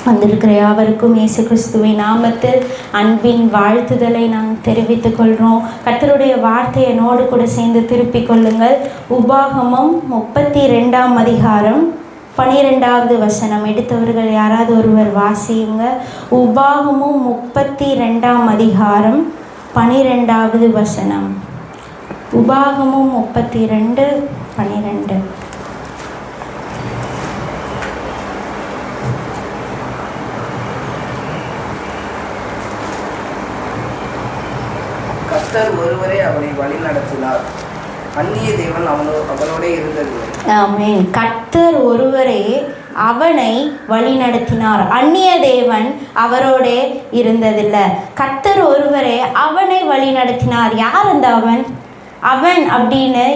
வந்திருக்கிற யாவருக்கும் இயேசு கிறிஸ்துவின் நாமத்தில் அன்பின் வாழ்த்துதலை நாங்கள் தெரிவித்துக் கொள்கிறோம். கர்த்தருடைய வார்த்தையை என்னோடு கூட சேர்ந்து திருப்பிக் கொள்ளுங்கள். உபாகமம் 32ஆம் அதிகாரம் 12வது வசனம். எடுத்தவர்கள் யாராவது ஒருவர் வாசியுங்க. உபாகமம் 32ஆம் அதிகாரம் 12வது வசனம். உபாகமம் 32:12. கர்த்தர் ஒருவரே அவனை வழி நடத்தினார், அந்நிய தேவன் அவனோட இருந்ததில்லை. ஆமென். கர்த்தர் ஒருவரே அவனை வழி நடத்தினார், அந்நிய தேவன் அவரோட இருந்ததில்லை. கர்த்தர் ஒருவரே அவனை வழி நடத்தினார். யார் அந்த அவன்? அவன் அப்படின்னு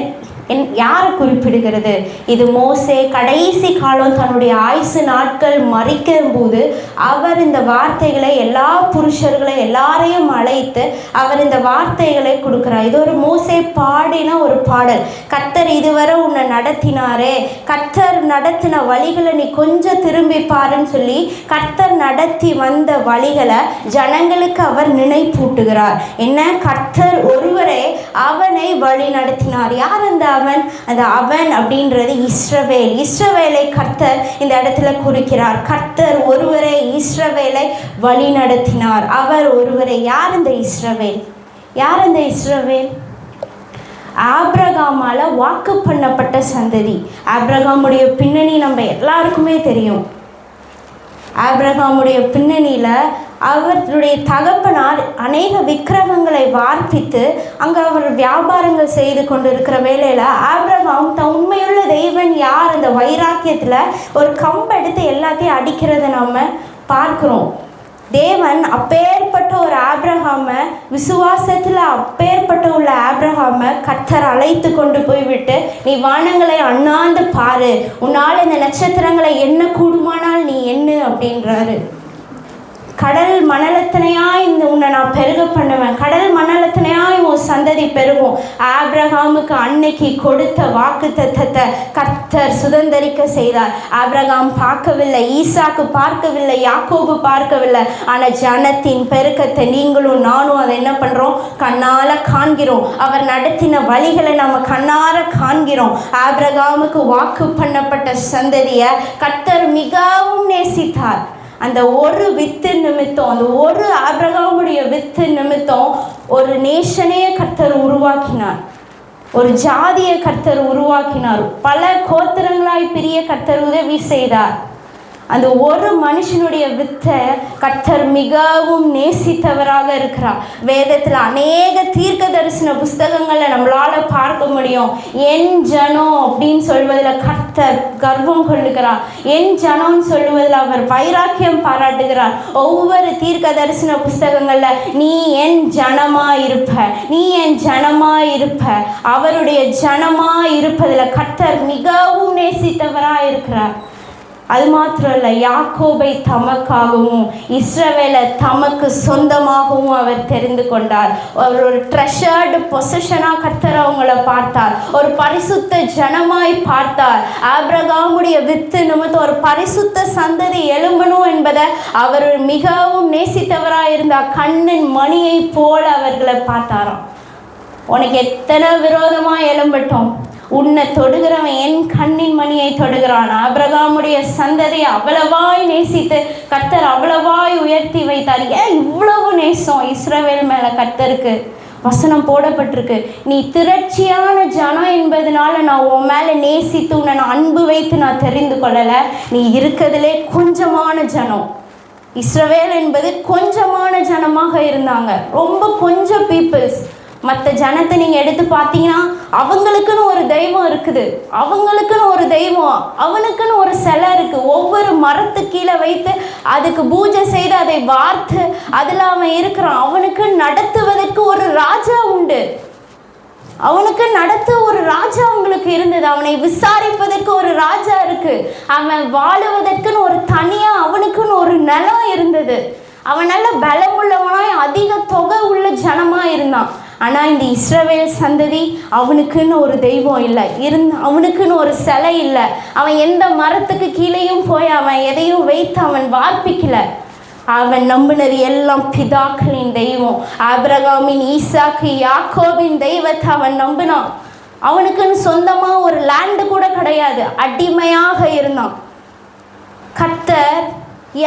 யாரை குறிப்பிடுகிறது? இது மோசே கடைசி காலம் தன்னுடைய ஆயுசு நாட்கள் மறிக்கும் போது அவர் இந்த வார்த்தைகளை எல்லா புருஷர்களை எல்லாரையும் அழைத்து அவர் இந்த வார்த்தைகளை கொடுக்கிறார். இது ஒரு மோசே பாடின ஒரு பாடல். கர்த்தர் இதுவரை உன்னை நடத்தினாரே, கர்த்தர் நடத்தின வழிகளை நீ கொஞ்சம் திரும்பி பாருன்னு சொல்லி கர்த்தர் நடத்தி வந்த வழிகளை ஜனங்களுக்கு அவர் நினைப்பூட்டுகிறார். என்ன? கர்த்தர் ஒருவரே அவனை வழி நடத்தினார். யார் அந்த அவன்? அந்த அவன் அப்படின்றது இஸ்ரவேல். இஸ்ரவேலை கர்த்தர் இந்த இடத்துல குறிக்கிறார். கர்த்தர் ஒருவரே இஸ்ரவேலை வழி நடத்தினார். அவர் ஒருவரே. யார் அந்த இஸ்ரவேல்? யார் அந்த இஸ்ரவேல்? ஆபிரகாமால வாக்கு பண்ணப்பட்ட சந்ததி. ஆபிரகாமுடைய பின்னணி நம்ம எல்லாருக்குமே தெரியும். ஆபிரகாமுடைய பின்னணியில் அவருடைய தகப்பனார் அநேக விக்கிரகங்களை வார்ப்பித்து அங்கே அவர் வியாபாரங்கள் செய்து கொண்டு இருக்கிற வேளையில் ஆபிரகாம் தன் உண்மையுள்ள தெய்வன் யார் அந்த வைராக்கியத்தில் ஒரு கம்பை எடுத்து எல்லாத்தையும் அடிக்கிறத நம்ம பார்க்குறோம். தேவன் அப்பேற்பட்ட ஒரு ஆபிரகாமை, விசுவாசத்தில் அப்பேற்பட்ட உள்ள ஆபிரகாமை கர்த்தர் அழைத்து கொண்டு போய்விட்டு நீ வானங்களை அண்ணாந்து பாரு, உன்னால் இந்த நட்சத்திரங்களை எண்ண கூடுமானால் நீ எண்ணு அப்படின்றாரு. கடல் மணலத்தனையாய் உன்னை நான் பெருக பண்ணுவேன், கடல் மணலத்தனையாய் உன் சந்ததி பெருகும். ஆபிரகாமுக்கு அன்னைக்கு கொடுத்த வாக்கு தத்தத்தை கர்த்தர் சுதந்திரிக்க செய்தார். ஆபிரகாம் பார்க்கவில்லை, ஈசாக்கு பார்க்கவில்லை, யாக்கோபு பார்க்கவில்லை. ஆனால் ஜனத்தின் பெருக்கத்தை நீங்களும் நானும் அதை என்ன பண்ணுறோம்? கண்ணால் காண்கிறோம். அவர் நடத்தின வழிகளை நம்ம கண்ணார காண்கிறோம். ஆபிரகாமுக்கு வாக்கு பண்ணப்பட்ட சந்ததியை கர்த்தர் மிகவும் நேசித்தார். அந்த ஒரு வித்து நிமித்தம், அந்த ஒரு ஆபிரகாமுடைய வித்து நிமித்தம் ஒரு நேஷனையே கர்த்தர் உருவாக்கினார், ஒரு ஜாதியை கர்த்தர் உருவாக்கினார், பல கோத்திரங்களாய் பிரிய கர்த்தர் உதவி செய்தார். அந்த ஒரு மனுஷனுடைய வித்தை கர்த்தர் மிகவும் நேசித்தவராக இருக்கிறார். வேதத்தில் அநேக தீர்க்க தரிசன புஸ்தகங்களை நம்மளால் பார்க்க முடியும். என் ஜனம் அப்படின்னு சொல்வதில் கர்த்தர் கர்வம் கொள்ளுகிறார். என் ஜனம்னு சொல்லுவதில் அவர் வைராக்கியம் பாராட்டுகிறார். ஒவ்வொரு தீர்க்க தரிசன புஸ்தகங்களில் நீ என் ஜனமாக இருப்ப, நீ என் ஜனமாக இருப்ப, அவருடைய ஜனமாக இருப்பதில் கர்த்தர் மிகவும் நேசித்தவராக இருக்கிறார். அது மாத்திரம் இல்லை, யாக்கோபை தமக்காகவும் இஸ்ரவேலை தமக்கு சொந்தமாகவும் அவர் தெரிந்து கொண்டார். அவர் ஒரு ட்ரெஷர்டு பொசிஷனாக கர்த்தர் அவங்கள பார்த்தார், ஒரு பரிசுத்த ஜனமாய் பார்த்தார். ஆபிரகாமுடைய வித்து நிமித்தம் ஒரு பரிசுத்த சந்ததி எழும்பணும் என்பதை அவர் மிகவும் நேசித்தவராக இருந்தார். கண்ணின் மணியை போல அவர்களை பார்த்தாராம். உனக்கு எத்தனை விரோதமாக எழும்பட்டோம், உன்னை தொடுகிறவன் என் கண்ணின் மணியை தொடுகிறான். ஆபிரகாமுடைய சந்ததியை அவ்வளவாய் நேசித்து கர்த்தர் அவ்வளவாய் உயர்த்தி வைத்தார். ஏன் இவ்வளவு நேசம் இஸ்ரவேல் மேலே கர்த்தருக்கு? வசனம் போடப்பட்டிருக்கு, நீ திரட்சியான ஜனம் என்பதனால நான் உன் மேலே நேசித்து உன்னை நான் அன்பு வைத்து நான் தெரிந்து கொள்ளலை, நீ இருக்கிறதுலே கொஞ்சமான ஜனம். இஸ்ரவேல் என்பது கொஞ்சமான ஜனமாக இருந்தாங்க, ரொம்ப கொஞ்சம் பீப்புள்ஸ். மற்ற ஜனத்தை நீங்கள் எடுத்து பார்த்தீங்கன்னா அவங்களுக்குன்னு ஒரு தெய்வம் இருக்குது, அவங்களுக்குன்னு ஒரு தெய்வம், அவனுக்குன்னு ஒரு சிலை இருக்குது. ஒவ்வொரு மரத்து கீழே வைத்து அதுக்கு பூஜை செய்து அதை வார்த்து அதில் அவன் இருக்கிறான். அவனுக்கு நடத்துவதற்கு ஒரு ராஜா உண்டு, அவனுக்கு நடத்த ஒரு ராஜா அவங்களுக்கு இருந்தது, அவனை விசாரிப்பதற்கு ஒரு ராஜா இருக்கு, அவன் வாழுவதற்குன்னு ஒரு தனியாக அவனுக்குன்னு ஒரு நிலம் இருந்தது. அவன் நல்ல பலமுள்ளவனாய் அதிக தொகை உள்ள ஜனமாக இருந்தான். ஆனால் இந்த இஸ்ரவேல் சந்ததி அவனுக்குன்னு ஒரு தெய்வம் இல்லை, அவனுக்குன்னு ஒரு சிலை இல்லை. அவன் எந்த மரத்துக்கு கீழேயும் போய் அவன் எதையும் வைத்து அவன் வார்ப்பிக்கல. அவன் நம்பினது எல்லாம் பிதாக்களின் தெய்வம். ஆபிரகாமின், ஈசாக்கு, யாக்கோபின் தெய்வத்தை அவன் நம்பினான். அவனுக்குன்னு சொந்தமாக ஒரு லேண்டு கூட கிடையாது, அடிமையாக இருந்தான். கர்த்தர்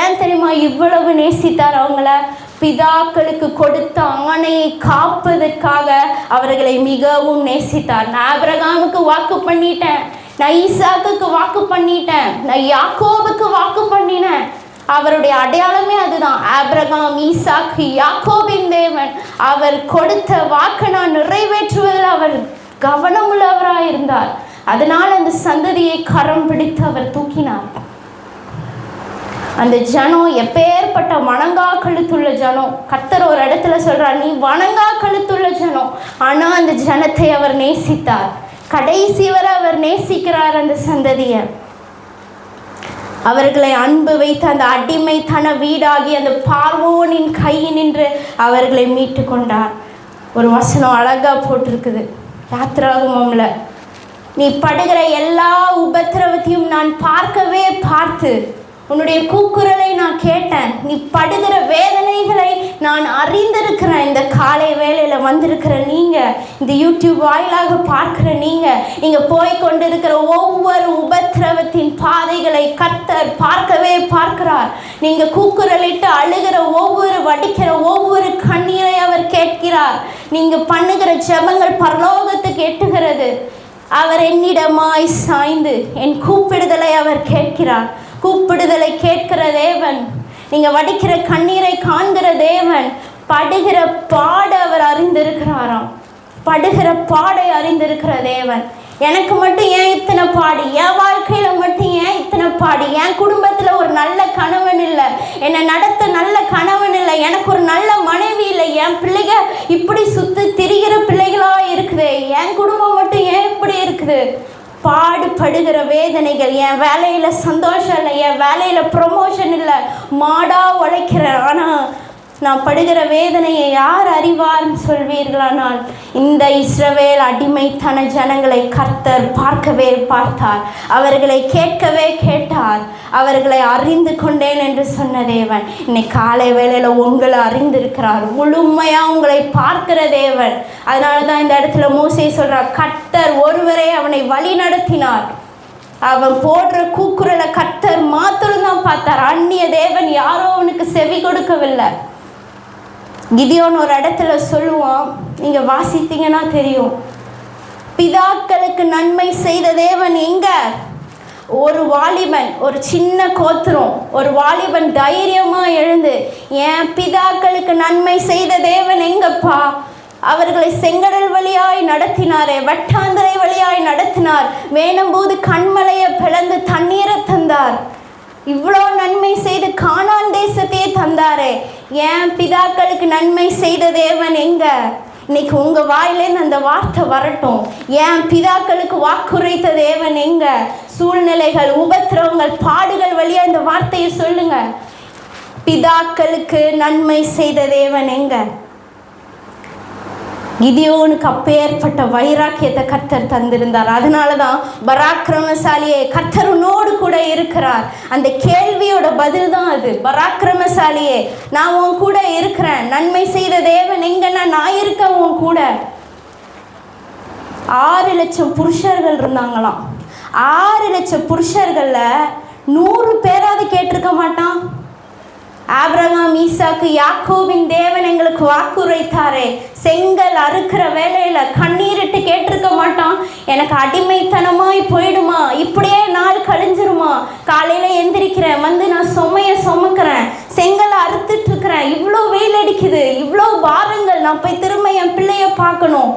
ஏன் தெரியுமா இவ்வளவு நேசித்தார் அவங்கள? பிதாக்களுக்கு கொடுத்த ஆணையை காப்பதற்காக அவர்களை மிகவும் நேசித்தார். நான் ஆபிரகாமுக்கு வாக்கு பண்ணிட்டேன், நான் ஈசாக்குக்கு வாக்கு பண்ணிட்டேன், நான் யாக்கோபுக்கு வாக்கு பண்ணினேன். அவருடைய அடையாளமே அதுதான். ஆபிரகாம், ஈசாக்கு, யாக்கோபின் தேவன். அவர் கொடுத்த வாக்கை நான் நிறைவேற்றுவதில் அவர் கவனமுள்ளவராக இருந்தார். அதனால் அந்த சந்ததியை கரம் பிடித்து அவர் தூக்கினார். அந்த ஜனம் எப்பேற்பட்ட வணங்கா கழுத்துள்ள ஜனம். கர்த்தர் ஒரு இடத்துல சொல்றார், நீ வணங்கா கழுத்துள்ள ஜனம். ஆனால் அந்த ஜனத்தை அவர் நேசித்தார். கடைசி வரை அவர் நேசிக்கிறார் அந்த சந்ததியை. அவர்களை அன்பு வைத்து அந்த அடிமைத்தன வீடாகி அந்த பார்வோனின் கையினின்று அவர்களை மீட்டு கொண்டார். ஒரு வசனம் அழகா போட்டிருக்குது யாத்திராகமம்ல, நீ படுகிற எல்லா உபத்திரவத்தையும் நான் பார்க்கவே பார்த்து உன்னுடைய கூக்குரலை நான் கேட்டேன், நீ படுகிற வேதனைகளை நான் அறிந்திருக்கிறேன். இந்த காலை வேளையில் வந்திருக்கிற நீங்கள், இந்த யூடியூப் வாயிலாக பார்க்குற நீங்கள் போய் கொண்டிருக்கிற ஒவ்வொரு உபத்திரவத்தின் பாதைகளை கர்த்தர் பார்க்கவே பார்க்கிறார். நீங்கள் கூக்குரலிட்டு அழுகிற ஒவ்வொரு, வடிக்கிற ஒவ்வொரு கண்ணீரை அவர் கேட்கிறார். நீங்கள் பண்ணுகிற ஜெபங்கள் பரலோகத்துக்கு எட்டுகிறது. அவர் என்னிடமாய் சாய்ந்து என் கூப்பிடுதலை அவர் கேட்கிறார். கூப்பிடுதலை கேட்கிற தேவன், நீங்கள் வடிக்கிற கண்ணீரை காண்கிற தேவன். படுகிற பாட அவர் அறிந்திருக்கிறாராம். படுகிற பாடை அறிந்திருக்கிற தேவன். எனக்கு மட்டும் ஏன் இத்தனை பாடு? என் வாழ்க்கையில் மட்டும் ஏன் இத்தனை பாடு? என் குடும்பத்தில் ஒரு நல்ல கணவன் இல்லை, என்னை நடத்த நல்ல கணவன் இல்லை, எனக்கு ஒரு நல்ல மனைவி இல்லை, என் பிள்ளைங்க இப்படி சுற்றி திரிகிற பிள்ளைகளாக இருக்குது, என் குடும்பம் மட்டும் ஏன் இப்படி இருக்குது? பாடுபடுகிற வேதனைகள். என் வேலையில் சந்தோஷம் இல்லை, என் வேலையில் ப்ரொமோஷன் இல்லை, மாடா உழைக்கிறேன், ஆனால் நான் படுகிற வேதனையை யார் அறிவார்னு சொல்வீர்களானால் இந்த இஸ்ரவேல் அடிமைத்தன ஜனங்களை கர்த்தர் பார்க்கவே பார்த்தார். அவர்களை கேட்கவே கேட்டார். அவர்களை அறிந்து கொண்டேன் என்று சொன்ன தேவன் இன்னைக்கு காலை வேளையில் உங்களை அறிந்திருக்கிறார். முழுமையாக உங்களை பார்க்கிற தேவன். அதனால தான் இந்த இடத்துல மோசே சொல்கிறார், கர்த்தர் ஒருவரே அவனை வழி நடத்தினார். அவன் போடுற கூக்குரலை கர்த்தர் மாத்திரம்தான் பார்த்தார். அந்நிய தேவன் யாரோ அவனுக்கு செவி கொடுக்கவில்லை. கிதியோன் ஒரு இடத்துல சொல்லுவான், நீங்கள் வாசித்தீங்கன்னா தெரியும், பிதாக்களுக்கு நன்மை செய்த தேவன் எங்க? ஒரு வாலிபன், ஒரு சின்ன கோத்திரம், ஒரு வாலிபன் தைரியமாக எழுந்து, என் பிதாக்களுக்கு நன்மை செய்த தேவன் எங்கப்பா? அவர்களை செங்கடல் வழியாய் நடத்தினாரே, வட்டாந்தரை வழியாய் நடத்தினார், வேணும்போது கண்மலையை பிளந்து தண்ணீரை தந்தார், இவ்வளோ நன்மை செய்து கானான் தேசத்தையே தந்தாரே, என் பிதாக்களுக்கு நன்மை செய்த தேவன் எங்க? இன்னைக்கு உங்கள் வாயிலேருந்து அந்த வார்த்தை வரட்டும். என் பிதாக்களுக்கு வாக்குரைத்த தேவன் எங்க? சூழ்நிலைகள், உபத்திரவங்கள், பாடுகள் வழியாக இந்த வார்த்தையை சொல்லுங்க. பிதாக்களுக்கு நன்மை செய்த தேவன் எங்க? கிதியோனுக்கு அப்பேற்பட்ட வைராக்கியத்தை கர்த்தர் தந்திருந்தார். அதனால தான் பராக்கிரமசாலியே, கர்த்தர் உன்னோடு கூட இருக்கிறார். அந்த கேள்வியோட பதில் தான் அது. பராக்கிரமசாலியே, நான் உன் கூட இருக்கிறேன். நன்மை செய்த தேவன் எங்கன்னா நான் இருக்க உன் கூட. 6 லட்சம் புருஷர்கள் இருந்தாங்களாம். 6 லட்சம் புருஷர்களில் 100 பேராவது கேட்டிருக்க மாட்டான். ஆபிரகாம், ஈசாக்கு, யாக்கோபின் தேவன் எங்களுக்கு வாக்குரைத்தாரே, செங்கல் அறுக்கிற வேலையில் கண்ணீரிட்டு கேட்டிருக்க மாட்டான், எனக்கு அடிமைத்தனமாய் போயிடுமா, இப்படியே நாள் கழிஞ்சிருமா, காலையில் எந்திரிக்கிறேன், வந்து நான் சுமக்கிறேன், செங்கல் அறுத்துட்டு இருக்கிறேன், இவ்வளோ வெயில் அடிக்குது, இவ்வளோ பாருங்கள், நான் போய் திரும்ப என் பிள்ளைய பார்க்கணும்.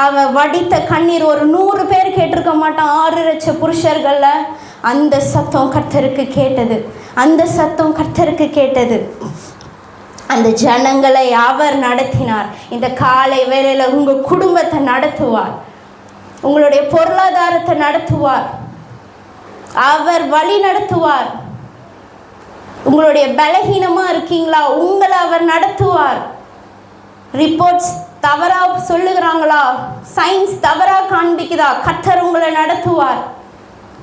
அவன் வடித்த கண்ணீர் ஒரு 100 பேர் கேட்டிருக்க மாட்டான். 6 லட்சம் புருஷர்களில் அந்த சத்தம் கர்த்தருக்கு கேட்டது. அந்த சத்தம் கர்த்தருக்கு கேட்டது. அந்த ஜனங்களை அவர் நடத்தினார். இந்த காலை வேளையில் உங்கள் குடும்பத்தை நடத்துவார், உங்களுடைய பொருளாதாரத்தை நடத்துவார், அவர் வழி நடத்துவார். உங்களுடைய பலகீனமாக இருக்கீங்களா, உங்களை அவர் நடத்துவார். ரிப்போர்ட்ஸ் தவறா சொல்லுகிறாங்களா, சயின்ஸ் தவறா காண்பிக்குதா, கர்த்தர் உங்களை நடத்துவார்.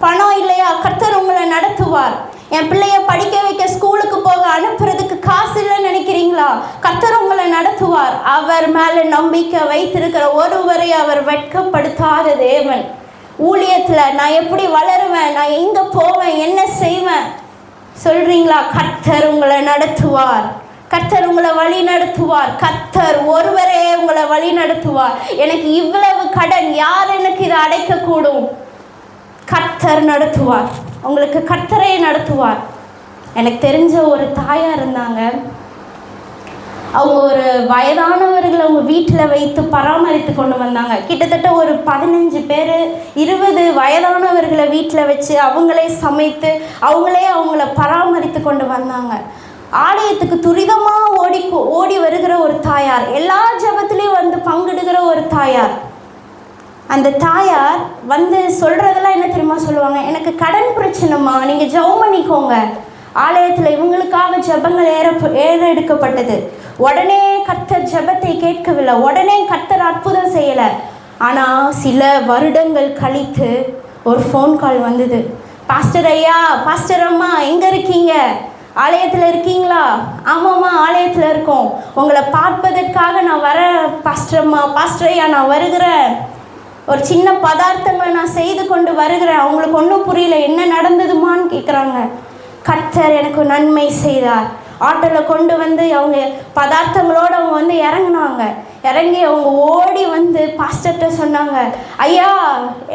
பணம் இல்லையா, கர்த்தர் உங்களை நடத்துவார். என் பிள்ளைய படிக்க வைக்க ஸ்கூலுக்கு போக அனுப்புறதுக்கு காசு இல்லைன்னு நினைக்கிறீங்களா, கர்த்தர் உங்களை நடத்துவார். அவர் மேல நம்பிக்கை வைத்திருக்கிற ஒருவரை அவர் வெட்கப்படுத்தாத தேவன். ஊழியத்துல நான் எப்படி வளருவேன், நான் எங்க போவேன், என்ன செய்வேன் சொல்றீங்களா, கர்த்தர் உங்களை நடத்துவார். கர்த்தர் உங்களை வழி நடத்துவார். கர்த்தர் ஒருவரே உங்களை வழி நடத்துவார். எனக்கு இவ்வளவு கடன், யார் எனக்கு இதை அடைக்க கூடும்? கர்த்தர் நடத்துவார். உங்களுக்கு கர்த்தரை நடத்துவார். எனக்கு தெரிஞ்ச ஒரு தாயார் இருந்தாங்க. அவங்க ஒரு வயதானவர்களை அவங்க வீட்டில் வைத்து பராமரித்து கொண்டு வந்தாங்க. கிட்டத்தட்ட ஒரு 15 பேர் 20 வயதானவர்களை வீட்டில் வச்சு அவங்களே சமைத்து அவங்கள பராமரித்து கொண்டு வந்தாங்க. ஆலயத்துக்கு துரிதமாக ஓடி வருகிற ஒரு தாயார், எல்லா ஜெபத்திலையும் வந்து பங்கெடுக்கிற ஒரு தாயார். அந்த தாயார் வந்து சொல்கிறதெல்லாம் என்ன தெரியுமா சொல்லுவாங்க, எனக்கு கடன் பிரச்சனைமா, நீங்கள் ஜெபம் பண்ணிக்கோங்க. ஆலயத்தில் இவங்களுக்காக ஜெபங்கள் ஏறெடுக்கப்பட்டது. உடனே கர்த்தர் ஜெபத்தை கேட்கவில்லை, உடனே கர்த்தர் அற்புதம் செய்யலை. ஆனால் சில வருடங்கள் கழித்து ஒரு ஃபோன் கால் வந்தது. பாஸ்டர் ஐயா, பாஸ்டர் அம்மா எங்கே இருக்கீங்க, ஆலயத்தில் இருக்கீங்களா? ஆமாம்மா ஆலயத்தில் இருக்கோம், உங்களை பார்ப்பதற்காக நான் வரேன் பாஸ்டர் அம்மா, பாஸ்டர் ஐயா நான் வருகிறேன், ஒரு சின்ன பதார்த்தங்களை நான் செய்து கொண்டு வருகிறேன், அவங்களுக்கு ஒன்றும் புரியல என்ன நடந்ததுமான்னு கேட்குறாங்க. கர்த்தர் எனக்கு நன்மை செய்தார். ஆட்டோவில் கொண்டு வந்து அவங்க பதார்த்தங்களோடு அவங்க வந்து இறங்கி அவங்க ஓடி வந்து பாஸ்டர்கிட்ட சொன்னாங்க, ஐயா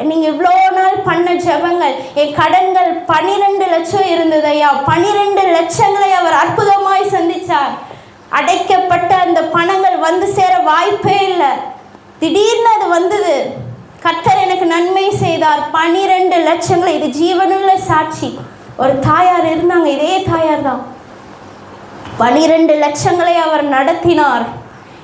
நீங்கள் இவ்வளோ நாள் பண்ண ஜெபங்கள், என் கடன்கள் 12 லட்சம் இருந்தது ஐயா, 12 லட்சங்களை அவர் அற்புதமாய் சந்தித்தார். அடைக்கப்பட்ட அந்த பணங்கள் வந்து சேர வாய்ப்பே இல்லை, திடீர்னு அது வந்தது. கர்த்தர் எனக்கு நன்மை செய்தார். 12 லட்சங்களை, இது ஜீவனுள்ள சாட்சி. ஒரு தாயார் இருந்தாங்க, இதே தாயார் தான். 12 லட்சங்களை அவர் நடத்தினார்.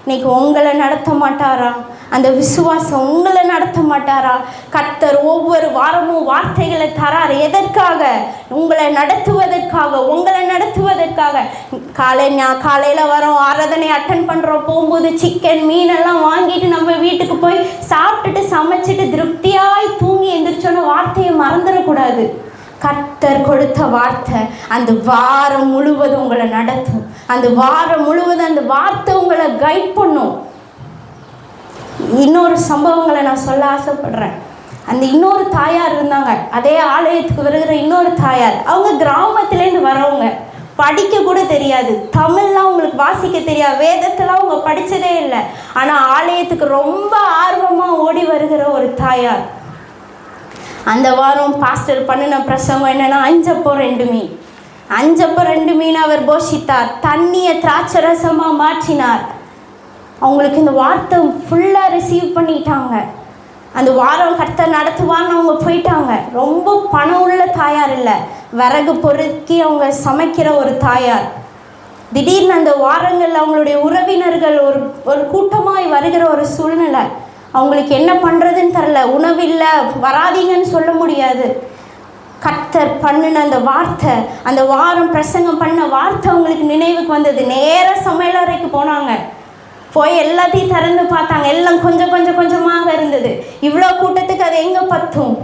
இன்னைக்கு உங்களை நடத்த மாட்டாரா? அந்த விசுவாசம் உங்களை நடத்த மாட்டாரா? கர்த்தர் ஒவ்வொரு வாரமும் வார்த்தைகளை தரார். எதற்காக? உங்களை நடத்துவதற்காக, உங்களை நடத்துவதற்காக. காலையில் வரோம், ஆராதனை அட்டன் பண்ணுறோம், போகும்போது சிக்கன் மீனெல்லாம் வாங்கிட்டு நம்ம வீட்டுக்கு போய் சாப்பிட்டுட்டு சமைச்சிட்டு திருப்தியாய் தூங்கி எந்திரிச்சோன்னு வார்த்தையை மறந்துடக்கூடாது. கர்த்தர் கொடுத்த வார்த்தை அந்த வாரம் முழுவதும் உங்களை நடத்தும். அந்த வாரம் முழுவதும் அந்த வார்த்தை உங்களை கைட் பண்ணும். இன்னொரு சம்பவங்களை நான் சொல்ல ஆசைப்படுறேன். அந்த இன்னொரு தாயார் இருந்தாங்க, அதே ஆலயத்துக்கு வருகிற இன்னொரு தாயார். அவங்க கிராமத்துலேருந்து வரவங்க, படிக்க கூட தெரியாது, தமிழ்லாம் அவங்களுக்கு வாசிக்க தெரியாது, வேதத்தெல்லாம் அவங்க படித்ததே இல்லை. ஆனால் ஆலயத்துக்கு ரொம்ப ஆர்வமாக ஓடி வருகிற ஒரு தாயார். அந்த வாரம் பாஸ்டர் பண்ணின பிரசங்கம் என்னென்னா, 5 அப்பம் 2 மீன். 5 அப்பம் 2 மீன் அவர் போஷித்தார், தண்ணியை திராட்சரசமாக மாற்றினார். அவங்களுக்கு இந்த வார்த்தை ஃபுல்லாக ரிசீவ் பண்ணிட்டாங்க. அந்த வாரம் கர்த்தர் நடத்துவான்னு அவங்க போயிட்டாங்க. ரொம்ப பணம் உள்ள தாயார் இல்லை, விறகு பொறுக்கி அவங்க சமைக்கிற ஒரு தாயார். திடீர்னு அந்த வாரங்களில் அவங்களுடைய உறவினர்கள் ஒரு கூட்டமாய் வருகிற ஒரு சூழ்நிலை. அவங்களுக்கு என்ன பண்ணுறதுன்னு தெரில, உணவில்லை, வராதீங்கன்னு சொல்ல முடியாது. கர்த்தர் பண்ணின அந்த வார்த்தை, அந்த வாரம் பிரசங்கம் பண்ண வார்த்தை அவங்களுக்கு நினைவுக்கு வந்தது. நேராக சமையலறைக்கு போனாங்க. போய் எல்லாத்தையும் திறந்து பார்த்தாங்க, எல்லாம் கொஞ்சமாக இருந்தது. இவ்வளோ கூட்டத்துக்கு அது எங்கே பத்தும்?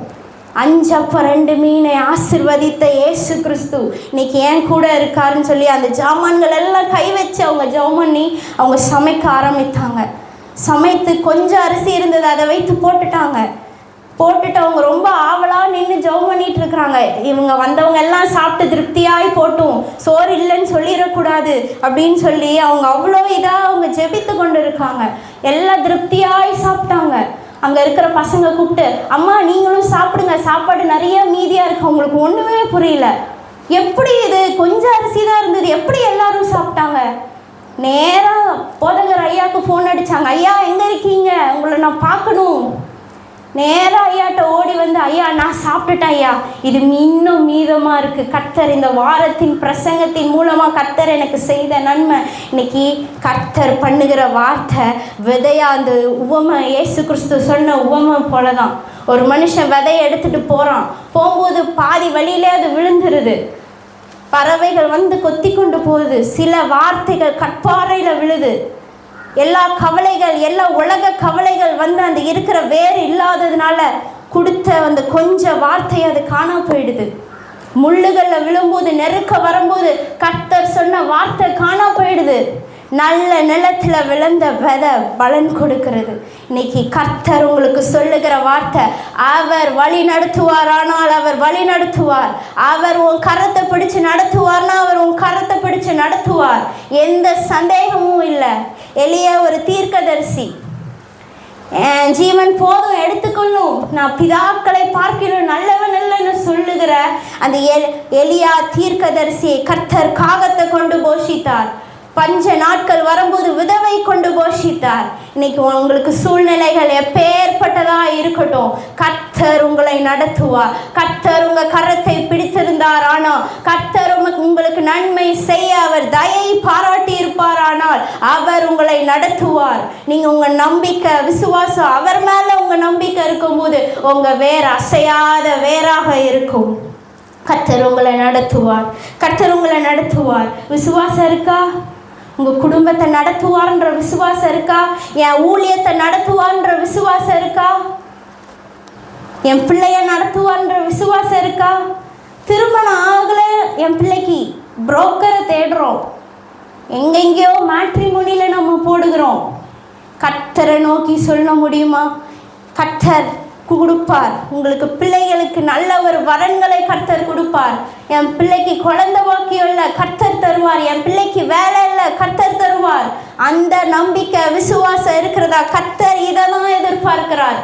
5 அப்பம் 2 மீனை ஆசீர்வதித்த இயேசு கிறிஸ்து இன்னைக்கு ஏன் கூட இருக்காருன்னு சொல்லி அந்த ஜாமான்கள் எல்லாம் கை வச்சு அவங்க ஜெபம் பண்ணி அவங்க சமைக்க ஆரம்பித்தாங்க. சமைத்து கொஞ்சம் அரிசி இருந்தது, அதை வைத்து போட்டுட்டு அவங்க ரொம்ப ஆவலாக நின்று ஜெபம் பண்ணிட்டு இருக்கிறாங்க. இவங்க வந்தவங்க எல்லாம் சாப்பிட்டு திருப்தியாய் போட்டும், சோறு இல்லைன்னு சொல்லிடக்கூடாது அப்படின்னு சொல்லி அவங்க அவ்வளோ இதாக அவங்க ஜெபித்து கொண்டு இருக்காங்க. எல்லாம் திருப்தியாய் சாப்பிட்டாங்க. அங்கே இருக்கிற பசங்க கூப்பிட்டு, அம்மா நீங்களும் சாப்பிடுங்க, சாப்பாடு நிறைய மீதியாக இருக்கு. அவங்களுக்கு ஒன்றுமே புரியல, எப்படி இது கொஞ்சம் அரிசி தான் இருந்தது, எப்படி எல்லாரும் சாப்பிட்டாங்க? நேராக போதகர் ஐயாவுக்கு ஃபோன் அடித்தாங்க, ஐயா எங்கே இருக்கீங்க, உங்களை நான் பார்க்கணும். நேராக ஐயாட்ட ஓடி வந்து, ஐயா நான் சாப்பிட்டுட்டேன் ஐயா, இது இன்னும் மீதமாக இருக்குது. கர்த்தர் இந்த வாரத்தின் பிரசங்கத்தின் மூலமாக கர்த்தர் எனக்கு செய்த நன்மை. இன்னைக்கு கர்த்தர் பண்ணுகிற வார்த்தை விதையா, அந்த உவமை இயேசு கிறிஸ்து சொன்ன உவமை போல தான். ஒரு மனுஷன் விதையை எடுத்துகிட்டு போகிறான், போகும்போது பாதி வழியிலே அது விழுந்துருது. பறவைகள் வந்து கொத்தி கொண்டு போகுது. சில வார்த்தைகள் கற்பாறையில் விழுது. எல்லா கவலைகள், எல்லா உலக கவலைகள் வந்து அந்த இருக்கிற வேறு இல்லாததுனால கொடுத்த அந்த கொஞ்சம் வார்த்தை அது காணாம போயிடுது. முள்ளுகளில் விழும்போது, நெருக்க வரும்போது கர்த்தர் சொன்ன வார்த்தை காணாம போயிடுது. நல்ல நிலத்துல விழுந்த விதை பலன் கொடுக்கிறது. இன்னைக்கு கர்த்தர் உங்களுக்கு சொல்லுகிற வார்த்தை, அவர் வழி நடத்துவார், ஆனால் அவர் வழி நடத்துவார். அவர் உன் கரத்தை பிடிச்சு நடத்துவார்னா அவர் உன் கரத்தை பிடிச்சு நடத்துவார். எந்த சந்தேகமும் இல்லை. எலியா ஒரு தீர்க்கதரிசி. என் ஜீவன் போதும், எடுத்துக்கொள்ளும், நான் பிதாக்களை பார்க்கிறோம் நல்லவன் இல்லைன்னு சொல்லுகிற அந்த எலியா தீர்க்கதரிசியை கர்த்தர் காகத்தை கொண்டு போஷித்தார். பஞ்ச நாட்கள் வரும்போது விதவை கொண்டு போஷித்தார். இன்னைக்கு உங்களுக்கு சூழ்நிலைகள் எப்பேற்பட்டதா இருக்கட்டும், கர்த்தர் உங்களை நடத்துவார். கர்த்தர் உங்க கரத்தை பிடித்திருந்தார் ஆனால், கர்த்தர் உங்களுக்கு நன்மை செய்ய அவர் தயை பாராட்டி இருப்பார் ஆனால் அவர் உங்களை நடத்துவார். நீங்க உங்க நம்பிக்கை, விசுவாசம் அவர் மேல உங்க நம்பிக்கை இருக்கும்போது உங்க வேர் அசையாத வேறாக இருக்கும். கர்த்தர் உங்களை நடத்துவார். கர்த்தர் உங்களை நடத்துவார். விசுவாசம் இருக்கா? உங்கள் குடும்பத்தை நடத்துவார்ன்ற விசுவாசம் இருக்கா? என் ஊழியத்தை நடத்துவார்ன்ற விசுவாசம் இருக்கா? என் பிள்ளைய நடத்துவார்ன்ற விசுவாசம் இருக்கா? திருமணம் ஆகலை, என் பிள்ளைக்கு புரோக்கரை தேடுறோம், எங்கெங்கேயோ மேட்ரிமோனியில் நம்ம போடுகிறோம். கர்த்தரை நோக்கி சொல்ல முடியுமா? கர்த்தர் கொடுப்பார். உங்களுக்கு பிள்ளைகளுக்கு நல்ல ஒரு வரன்களை கர்த்தர் கொடுப்பார். என் பிள்ளைக்கு குழந்தை வாக்கியம் இல்லை, கர்த்தர் தருவார். என் பிள்ளைக்கு வேலை இல்லை, கர்த்தர் தருவார். அந்த நம்பிக்கை, விசுவாசம் இருக்கிறதா? கர்த்தர் இதெல்லாம் எதிர்பார்க்கிறார்.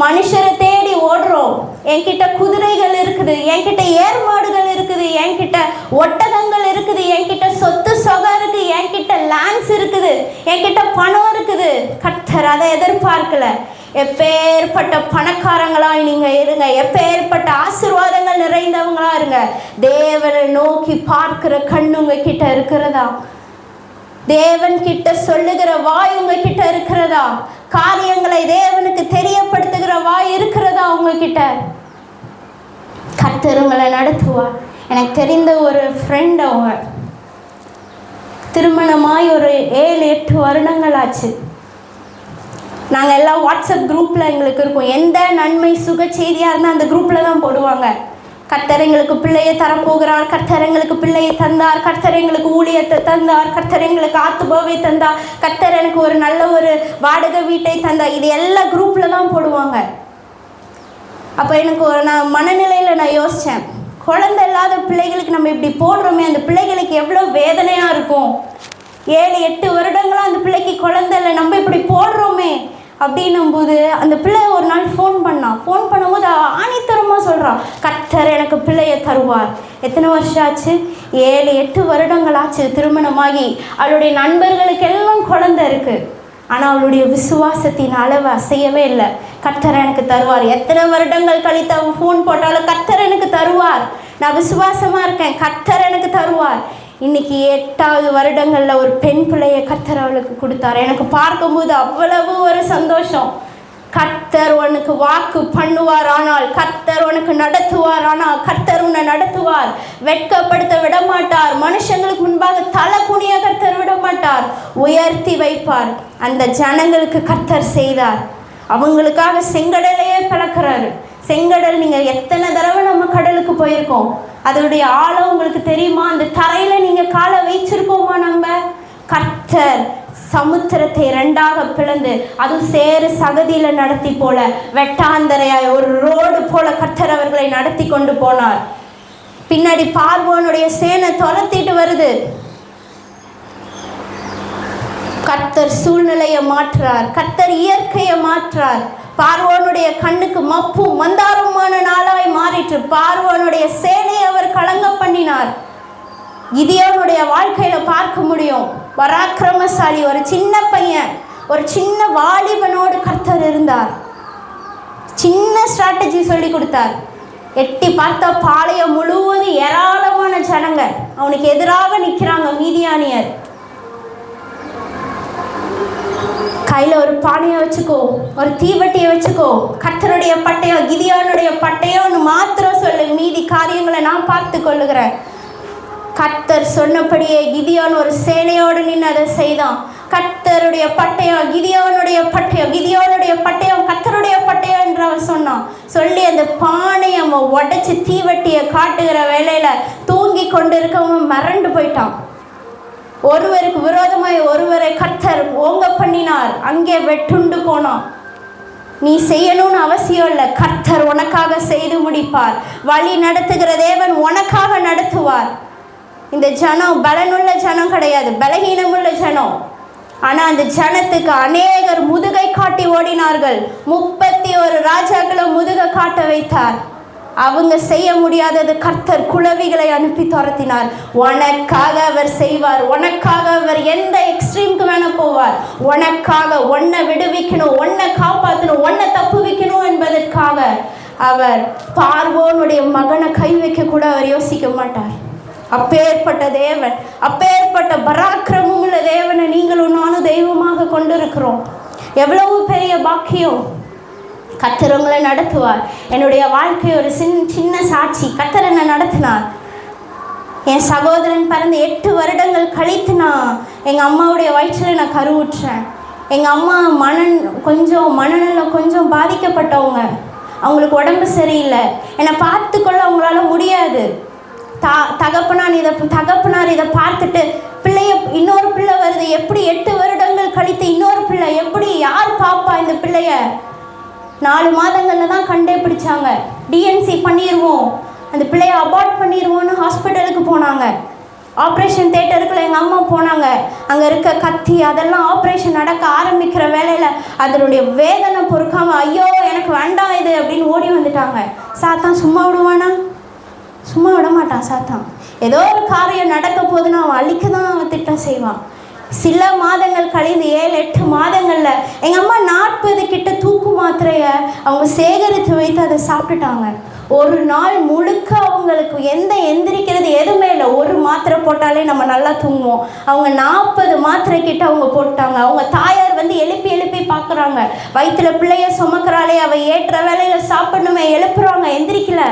மனுஷரை தேடி ஓடுறோம். என்கிட்ட குதிரைகள் இருக்குது, என்கிட்ட ஏர்மாடுகள் இருக்குது, என்கிட்ட ஒட்டகங்கள் இருக்குது, என்கிட்ட சொத்து சொகம் இருக்குது, என்கிட்ட லேண்ட்ஸ் இருக்குது, என்கிட்ட பணம் இருக்குது. கர்த்தர் அதை எதிர்பார்க்கல. எப்பேற்பட்ட பணக்காரங்களாய் நீங்க இருங்க, எப்பேற்பட்ட ஆசீர்வாதங்கள் நிறைந்தவங்களா இருங்க. தேவனை நோக்கி பார்க்கிற கண்ணு உங்க கிட்ட இருக்கிறதா? தேவன் கிட்ட சொல்லுகிற வாய் உங்க கிட்ட இருக்கிறதா? காரியங்களை தேவனுக்கு தெரியப்படுத்துகிற வாய் இருக்கிறதா உங்ககிட்ட? கர்த்தர் உங்களை நடத்துவார். எனக்கு தெரிந்த ஒரு ஃப்ரெண்ட், அவங்க திருமணமாய் ஒரு 7-8 வருடங்கள் ஆச்சு. நாங்கள் எல்லாம் வாட்ஸ்அப் குரூப்பில் எங்களுக்கு இருக்கோம். எந்த நன்மை சுக செய்தியாக இருந்தால் அந்த குரூப்பில் தான் போடுவாங்க. கர்த்தர் எங்களுக்கு பிள்ளையை தரப்போகிறார், கர்த்தர் எங்களுக்கு பிள்ளையை தந்தார், கர்த்தர் எங்களுக்கு ஊழியத்தை தந்தார், கர்த்தர் எங்களுக்கு ஆத்துபாவை தந்தார், கர்த்தர் எனக்கு ஒரு நல்ல ஒரு வாடகை வீட்டை தந்தார். இது எல்லா குரூப்பில் தான் போடுவாங்க. அப்போ எனக்கு நான் மனநிலையில் நான் யோசித்தேன், குழந்தை இல்லாத பிள்ளைகளுக்கு நம்ம இப்படி போடுறோமே, அந்த பிள்ளைகளுக்கு எவ்வளோ வேதனையாக இருக்கும். 7-8 வருடங்களாக அந்த பிள்ளைக்கு குழந்தை இல்லை, நம்ம இப்படி போடுறோமே அப்படின்னும்போது அந்த பிள்ளை ஒரு நாள் ஃபோன் பண்ணும்போது ஆணித்தரமாக சொல்கிறான், கர்த்தர் எனக்கு பிள்ளையை தருவார். எத்தனை வருஷம் ஆச்சு? 7-8 வருடங்கள் ஆச்சு திருமணமாகி. அவளுடைய நண்பர்களுக்கு எல்லாம் குழந்தை இருக்குது, ஆனால் அவளுடைய விசுவாசத்தின் அளவு அசையவே இல்லை. கர்த்தர் எனக்கு தருவார். எத்தனை வருடங்கள் கழித்து அவன் ஃபோன் போட்டாலும் கர்த்தர் எனக்கு தருவார், நான் விசுவாசமாக இருக்கேன், கர்த்தர் எனக்கு தருவார். இன்னைக்கு 8வது வருடங்களில் ஒரு பெண் பிள்ளையை கர்த்தர் அவளுக்கு கொடுத்தார். எனக்கு பார்க்கும்போது அவ்வளவு ஒரு சந்தோஷம். கர்த்தர் உனக்கு வாக்கு பண்ணுவார், ஆனால் கர்த்தர் உனக்கு நடத்துவார், ஆனால் கர்த்தர் உன்னை நடத்துவார். வெட்கப்படுத்த விடமாட்டார். மனுஷங்களுக்கு முன்பாக தலை குனிய கர்த்தர் விடமாட்டார், உயர்த்தி வைப்பார். அந்த ஜனங்களுக்கு கர்த்தர் செய்தார். அவங்களுக்காக செங்கடலையே பிளக்கிறாரு. செங்கடல், நீங்கள் எத்தனை தடவை நம்ம கடலுக்கு போயிருக்கோம், அதனுடைய ஆழம் உங்களுக்கு தெரியுமா? அந்த தரையில் நீங்கள் காலை வைச்சிருக்கோமா? நம்ம கர்த்தர் சமுத்திரத்தை 2ஆக பிளந்து, அதுவும் சேறு சகதியில் நடத்தி போல, வெட்டாந்தரையாய் ஒரு ரோடு போல கர்த்தர் அவர்களை நடத்தி கொண்டு போனார். பின்னாடி பார்வோனுடைய சேனை துரத்திட்டு வருது. கர்த்தர் சூழ்நிலையை மாற்றார், கர்த்தர் இயற்கையை மாற்றார். பார்வோனுடைய கண்ணுக்கு மப்பும் மந்தாரமான நாளாய் மாறிற்று. பார்வோனுடைய சேனையை அவர் கலங்க பண்ணினார். கிதியோனுடைய வாழ்க்கையில பார்க்க முடியும். பராக்கிரமசாலி, ஒரு சின்ன பையன், ஒரு சின்ன வாலிபனோடு கர்த்தர் இருந்தார். சின்ன ஸ்ட்ராட்டஜி சொல்லி கொடுத்தார். எட்டி பார்த்தா பாளையம் முழுவதும் ஏராளமான ஜனங்க அவனுக்கு எதிராக நிற்கிறாங்க, மீதியானியர். கையில் ஒரு பானையை வச்சுக்கோ, ஒரு தீவட்டியை வச்சுக்கோ, கர்த்தருடைய பட்டயம், கிதியோனுடைய பட்டயம்னு மாத்திரம் சொல்லு, மீதி காரியங்களை நான் பார்த்து கொள்ளுகிறேன். கர்த்தர் சொன்னபடியே கிதியோன் ஒரு சேனையோடு நின்று அதை செய்தான். கர்த்தர் கர்த்தருடைய பட்டயம் கிதியோனுடைய பட்டயம், கிதியோனுடைய பட்டயம் கர்த்தருடைய பட்டயம் என்று அவன் சொன்னான். சொல்லி அந்த பானையை அவன் உடைச்சு தீவட்டியை காட்டுகிற வேலையில தூங்கி கொண்டு இருக்கவன் மறண்டு போயிட்டான். ஒருவருக்கு விரோதமாய் ஒருவரை கர்த்தர் ஓங்க பண்ணினார், அங்கே வெட்டுண்டு போனான். நீ செய்யணும்னு அவசியம் இல்லை, கர்த்தர் உனக்காக செய்து முடிப்பார். வழி நடத்துகிற தேவன் உனக்காக நடத்துவார். இந்த ஜனம் பலனுள்ள ஜனம் கிடையாது, பலகீனமுள்ள ஜனம். ஆனால் அந்த ஜனத்துக்கு அநேகர் முதுகை காட்டி ஓடினார்கள். 31 ராஜாக்களை முதுகை காட்ட வைத்தார். அவங்க செய்ய முடியாதது கர்த்தர் குளவிகளை அனுப்பி துரத்தினார். உனக்காக அவர் செய்வார். உனக்காக அவர் எந்த எக்ஸ்ட்ரீமுக்கு வேணா போவார். உனக்காக உன்னை விடுவிக்கணும், உன்னை காப்பாற்றணும், உன்னை தப்பு வைக்கணும் என்பதற்காக அவர் பார்வோனுடைய மகனை கை வைக்க கூட அவர் யோசிக்க மாட்டார். அப்பேற்பட்ட தேவன், அப்பேற்பட்ட பராக்கிரமும் உள்ள தேவனை நீங்களும் நானும் தெய்வமாக கொண்டிருக்கிறோம். எவ்வளவு பெரிய பாக்கியம்! கர்த்தர் உங்களை நடத்துவார். என்னுடைய வாழ்க்கை ஒரு சின்ன சாட்சி. கர்த்தர் என்னை நடத்தினார். என் சகோதரன் பிறந்து 8 வருடங்கள் கழித்து நான் எங்கள் அம்மாவுடைய வயிற்றில் நான் கருவுற்றேன். எங்கள் அம்மா மனநலம் கொஞ்சம் பாதிக்கப்பட்டவங்க. அவங்களுக்கு உடம்பு சரியில்லை. என்னை பார்த்துக்கொள்ள அவங்களால முடியாது. தகப்பனார் இதை பார்த்துட்டு இன்னொரு பிள்ளை வருது, எப்படி 8 வருடங்கள் கழித்து இன்னொரு பிள்ளை, எப்படி யார் பாப்பா இந்த பிள்ளைய? 4 மாதங்களில் தான் கண்டே பிடிச்சாங்க. டிஎன்சி பண்ணிடுவோம், அந்த பிள்ளைய அபார்ட் பண்ணிடுவோன்னு ஹாஸ்பிட்டலுக்கு போனாங்க. ஆப்ரேஷன் தேட்டருக்குள்ள எங்கள் அம்மா போனாங்க. அங்கே இருக்க கத்தி அதெல்லாம் ஆப்ரேஷன் நடக்க ஆரம்பிக்கிற வேலையில் அதனுடைய வேதனை பொறுக்காமல், ஐயோ எனக்கு வேண்டாம் இது அப்படின்னு ஓடி வந்துட்டாங்க. சாத்தான் சும்மா விடுவானா? சும்மா விட மாட்டான் சாத்தான். ஏதோ ஒரு காரியம் நடக்க போதுன்னா அவன் அழிக்க தான் அவன் திட்டம் செய்வான். சில மாதங்கள் கழிந்து 7-8 மாதங்களில் எங்கள் அம்மா 40 கிட்ட தூக்கு மாத்திரைய அவங்க சேகரித்து வைத்து அதை சாப்பிட்டுட்டாங்க. ஒரு நாள் முழுக்க அவங்களுக்கு எந்திரிக்கிறது எதுவுமே இல்லை. ஒரு மாத்திரை போட்டாலே நம்ம நல்லா தூங்குவோம். அவங்க 40 மாத்திரை கிட்ட அவங்க போட்டாங்க. அவங்க தாயார் எழுப்பி பார்க்குறாங்க. வயிற்றுல பிள்ளைய சுமக்கிறாளே, அவள் ஏற்ற வேலையில் சாப்பிடணுமே, எழுப்புறாங்க, எந்திரிக்கல.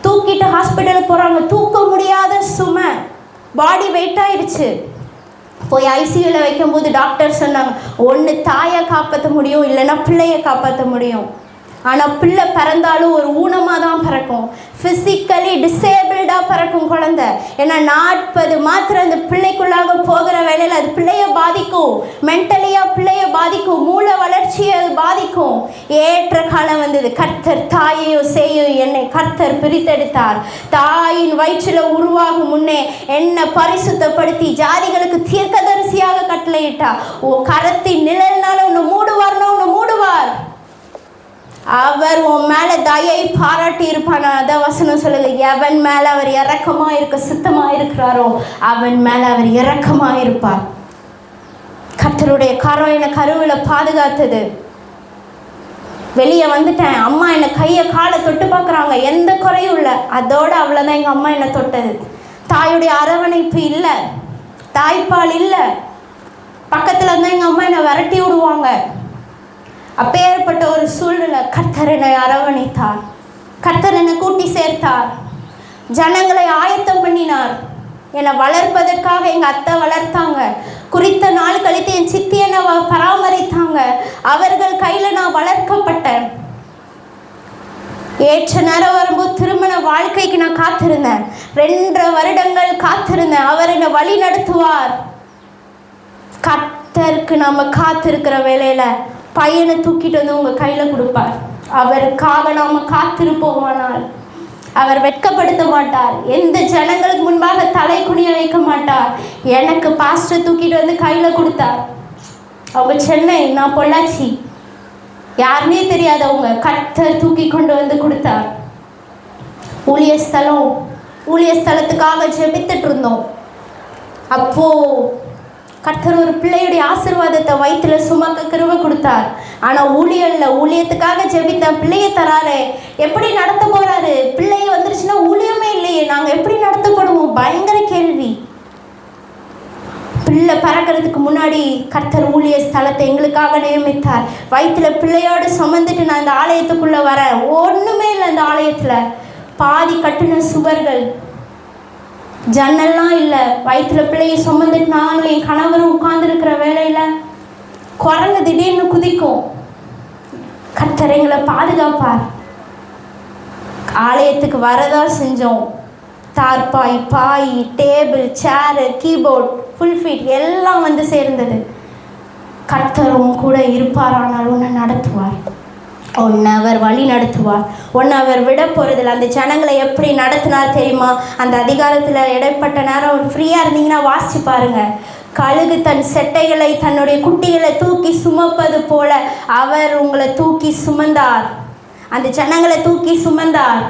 தூக்கிட்டு ஹாஸ்பிட்டலுக்கு போகிறாங்க. தூக்க முடியாத சுமை, பாடி வெயிட் ஆயிடுச்சு. போய் ஐசியூவில் வைக்கும்போது டாக்டர் சொன்னாங்க, ஒன்று தாயை காப்பாற்ற முடியும், இல்லைன்னா பிள்ளையை காப்பாற்ற முடியும். ஆனால் பிள்ளை பிறந்தாலும் ஒரு ஊனமாக தான் பிறக்கும். ஃபிசிக்கலி டிசேபிள்டாக பிறக்கும் குழந்தை. ஏன்னா 40 மாத்திரை அந்த பிள்ளைக்குள்ளாக போகிற வேலையில் அது பிள்ளையை பாதிக்கும். மென்டலியாக பிள்ளையை பாதிக்கும். மூளை வளர்ச்சியை அது பாதிக்கும். ஏற்ற காலம் வந்தது. கர்த்தர் தாயையோ சேயோ என்னை கர்த்தர் பிரித்தெடுத்தார். தாயின் வயிற்றில் உருவாகும் முன்னே என்னை பரிசுத்தப்படுத்தி ஜாதிகளுக்கு தீர்க்கதரிசியாக கட்டளையிட்டார். கரத்தின் நிழல்னால உன்னை மூடுவார்னா உன்னை மூடுவார். அவர் உன் மேலே தயை பாராட்டி இருப்பானா? அத வசனம் சொல்லுது, எவன் மேலே அவர் இரக்கமாக இருக்க சித்தமாக இருக்கிறாரோ அவன் மேலே அவர் இரக்கமாக இருப்பார். கர்த்தருடைய கரம் என்னை கருவில் பாதுகாத்தது. வெளியே வந்துட்டேன். அம்மா என்னை கையை காலை தொட்டு பார்க்குறாங்க, எந்த குறையும் இல்லை. அதோட அவ்வளோதான் எங்கள் அம்மா என்னை தொட்டது. தாயுடைய அரவணைப்பு இல்லை, தாய்ப்பால் இல்லை. பக்கத்தில் இருந்தால் எங்கள் அம்மா என்னை விரட்டி விடுவாங்க. அப்பேற்பட்ட ஒரு சூழ்நிலை கர்த்தர் என்னை அரவணைத்தார். கர்த்தர் என்னை கூட்டி சேர்த்தார். ஜனங்களை ஆயத்தம் பண்ணினார். என்னை வளர்ப்பதற்காக எங்கள் அத்தை வளர்த்தாங்க. குறித்த நாள் கழித்து என் சித்தி என்னை பராமரித்தாங்க. அவர்கள் கையில் நான் வளர்க்கப்பட்டேன். ஏற்ற நேரம் வரும்போது திருமண வாழ்க்கைக்கு நான் காத்திருந்தேன். 2 வருடங்கள் காத்திருந்தேன். அவர் என்னை வழி நடத்துவார். கர்த்தருக்கு நம்ம காத்திருக்கிற வேலையில் பையனை தூக்கிட்டு வந்து உங்கள் கையில் கொடுப்பார். அவருக்காக நாம் காத்திருப்போமானால் அவர் வெட்கப்படுத்த மாட்டார். எந்த ஜனங்களுக்கு முன்பாக தலை குனிய வைக்க மாட்டார். எனக்கு பாஸ்டர் தூக்கிட்டு வந்து கையில் கொடுத்தார். அவங்க சென்னை, நான் பொள்ளாச்சி, யாருன்னே தெரியாதவங்க. கர்த்தர் தூக்கி கொண்டு வந்து கொடுத்தார். ஊழிய ஸ்தலத்துக்காக ஜெபித்துட்டு இருந்தோம். அப்போது கர்த்தர் ஒரு பிள்ளையுடைய ஆசீர்வாதத்தை வயிற்றுல சுமக்க கிருபை கொடுத்தார். ஆனால் ஊழியத்துக்காக ஜெபித்த பிள்ளையை தராரு. எப்படி நடத்த போறாரு? பிள்ளைய வந்துருச்சுன்னா ஊழியமே இல்லையே, நாங்கள் எப்படி நடத்தப்படுவோம்? பயங்கர கேள்வி. பிள்ளை பறக்கிறதுக்கு முன்னாடி கர்த்தர் ஊழிய ஸ்தலத்தை எங்களுக்காக நியமித்தார். வயிற்றுல பிள்ளையோடு சுமந்துட்டு நான் இந்த ஆலயத்துக்குள்ளே வரேன். ஒன்றுமே இல்லை. அந்த ஆலயத்தில் பாதி கட்டின சுவர்கள், ஜன்னல்லாம் இல்லை, வயிற்றுல பிள்ளையை சுமந்துட்டு நானும் என் கணவரும் உட்கார்ந்துருக்கிற வேலையில் குரங்கு திடீர்னு குதிக்கும். கர்த்தர் எங்களை பாதுகாப்பார். ஆலயத்துக்கு வரதான் செஞ்சோம். தார்பாய், பாய், டேபிள், சேரு, கீபோர்ட், ஃபுல்ஃபிட் எல்லாம் வந்து சேர்ந்தது. கர்த்தரும் கூட இருப்பார். ஆனால் உன்னை நடத்துவார், உன்னை அவர் வழி நடத்துவார், உன்னை அவர் விட போகிறதில்ல. அந்த ஜனங்களை எப்படி நடத்தினார் தெரியுமா? அந்த அதிகாரத்தில் இடைப்பட்ட நேரம் ஒரு ஃப்ரீயாக இருந்தீங்கன்னா வாசிச்சு பாருங்க. கழுகு தன் செட்டைகளை தன்னுடைய குட்டிகளை தூக்கி சுமப்பது போல அவர் உங்களை தூக்கி சுமந்தார். அந்த ஜனங்களை தூக்கி சுமந்தார்.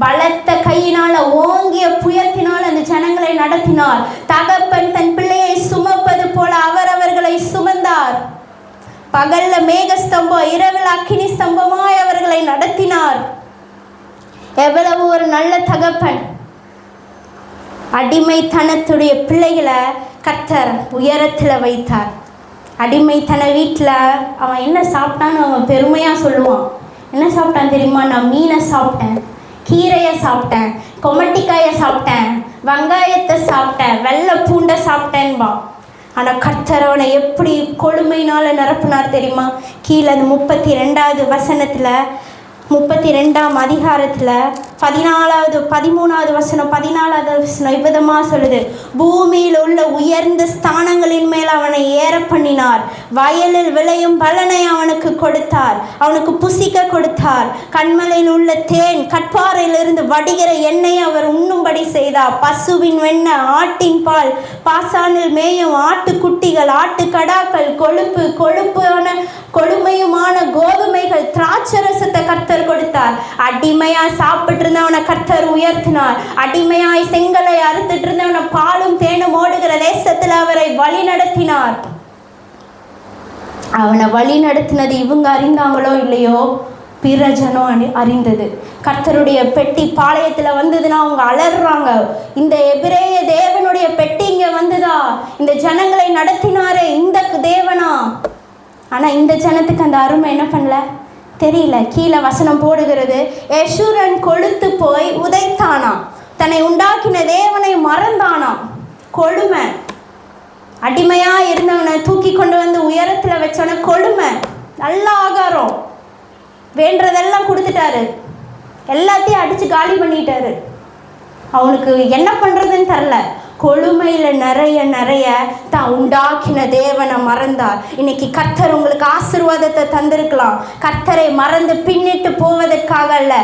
பலத்த கையினால ஓங்கிய புயத்தினால் அந்த ஜனங்களை நடத்தினார். தகப்பன் தன் பிள்ளையை சுமப்பது போல அவர் அவர்களை சுமந்தார். பகல்ல மேகஸ்தம்பம், இரவில் அக்கினி ஸ்தம்பமாய் அவர்களை நடத்தினார். எவ்வளவு ஒரு நல்ல தகப்பன். அடிமைத்தனத்துடைய பிள்ளைகளை கர்த்தர் உயரத்தில் வைத்தார். அடிமைத்தன வீட்டில் அவன் என்ன சாப்பிட்டான்னு அவன் பெருமையாக சொல்லுவான். என்ன சாப்பிட்டான் தெரியுமா? நான் மீனை சாப்பிட்டேன், கீரையை சாப்பிட்டேன், கொமட்டிக்காயை சாப்பிட்டேன், வெங்காயத்தை சாப்பிட்டேன், வெள்ளை பூண்டை சாப்பிட்டேன்பா. ஆனால் கர்த்தர் அவனை எப்படி கொடுமையினால் நிரப்புனார் தெரியுமா? கீழே அந்த 32வது வசனத்தில், 32ஆம் அதிகாரத்தில் 13வது வசனம் 14வது வசனம் இவ்விதமாக சொல்லுது. பூமியில் உள்ள உயர்ந்த ஸ்தானங்களின் மேல் அவனை ஏற பண்ணினார். வயலில் விளையும் பலனை அவனுக்கு கொடுத்தார். அவனுக்கு புசிக்க கொடுத்தார். கண்மலையில் உள்ள தேன், கட்பாறையிலிருந்து வடிகிற எண்ணெய் அவர் உண்ணும்படி செய்தார். பசுவின் வெண்ணெய், ஆட்டின் பால், பாசானில் மேயும் ஆட்டுக்குட்டிகள், ஆட்டுக்கடாக்கள், கொழுமையுமான கோதுமைகள், திராட்சரசத்தை கர்த்தர் கொடுத்தார். அடிமையா சாப்பிட்டு இருந்தவனை கர்த்தர் உயர்த்தினார். அடிமையாய் செங்கலை அறுத்துட்டு இருந்தவனை பாலும் தேனும் ஓடுகிற தேசத்தில் அவரை வழி நடத்தினார். அவனை வழி நடத்தினது இவங்க அறிந்தாங்களோ இல்லையோ, பிற ஜனம் அறிந்தது. கர்த்தருடைய பெட்டி பாளையத்தில் வந்ததுன்னா அவங்க அலறாங்க. இந்த எபிரேய தேவனுடைய பெட்டி இங்கே வந்துதா, இந்த ஜனங்களை நடத்தினாரே இந்த தேவனா. ஆனால் இந்த ஜனத்துக்கு அந்த அருமை என்ன பண்ணல தெரியல. கீழே வசனம் போடுகிறது, யெஷூரன் கொழுத்து போய் உதைத்தானா, தன்னை உண்டாக்கின தேவனை மறந்தானா. கொடுமை. அடிமையா இருந்தவனை தூக்கி கொண்டு வந்து உயரத்தில் வச்சவன கொடுமை. நல்ல ஆகாரம், வேண்டதெல்லாம் கொடுத்துட்டாரு, எல்லாத்தையும் அடிச்சு காலி பண்ணிட்டாரு. அவனுக்கு என்ன பண்றதுன்னு தெரில. கொழுமையில் நிறைய தான் உண்டாக்கின தேவனை மறந்தார். இன்னைக்கு கர்த்தர் உங்களுக்கு ஆசீர்வாதத்தை தந்திருக்கலாம். கர்த்தரை மறந்து பின்னிட்டு போவதற்காக அல்ல.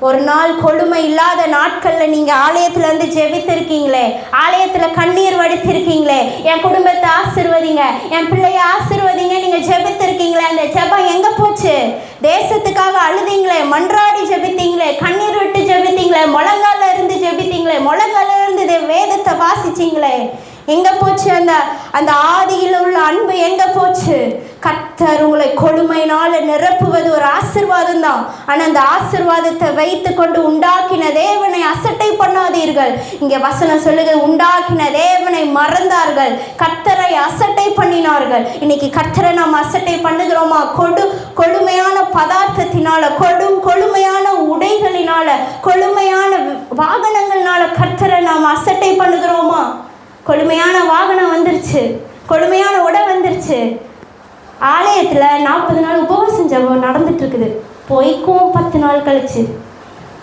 ஒரு நாள் கொடுமை இல்லாத நாட்களில் நீங்கள் ஆலயத்தில் வந்து ஜெபித்திருக்கீங்களே, ஆலயத்தில் கண்ணீர் வடித்திருக்கீங்களே, என் குடும்பத்தை ஆசீர்வதிங்க, என் பிள்ளையை ஆசீர்வதிங்க, நீங்கள் ஜெபித்திருக்கீங்களே, அந்த ஜெபம் எங்கே போச்சு? தேசத்துக்காக அழுதிங்களே, மன்றாடி ஜெபித்தீங்களே, கண்ணீர் விட்டு ஜெபித்தீங்களே, முழங்கால இருந்து ஜெபித்தீங்களே, முழங்கால இருந்து வேதத்தை வாசிச்சிங்களே, எங்கே போச்சு? அந்த ஆதியில் உள்ள அன்பு எங்கே போச்சு? கர்த்தர் உங்களை கொடுமையினால் நிரப்புவது ஒரு ஆசீர்வாதம் தான். ஆனால் அந்த ஆசீர்வாதத்தை வைத்து கொண்டு உண்டாக்கின தேவனை அசட்டை பண்ணாதீர்கள். இங்கே வசனம் சொல்லுது, உண்டாக்கின தேவனை மறந்தார்கள், கர்த்தரை அசட்டை பண்ணினார்கள். இன்னைக்கு கர்த்தரை நாம் அசட்டை பண்ணுகிறோமா? கொழுமையான பதார்த்தத்தினால, கொழுமையான உடைகளினால, கொழுமையான வாகனங்கள்னால கர்த்தரை நாம் அசட்டை பண்ணுகிறோமா? கொழுமையான வாகனம் வந்துருச்சு, கொழுமையான உடை வந்துருச்சு. ஆலயத்தில் 40 நாள் உபவாசம் ஜெபம் நடந்துட்டு இருக்குது. பொய்க்குவோம் 10 நாள் கழிச்சு,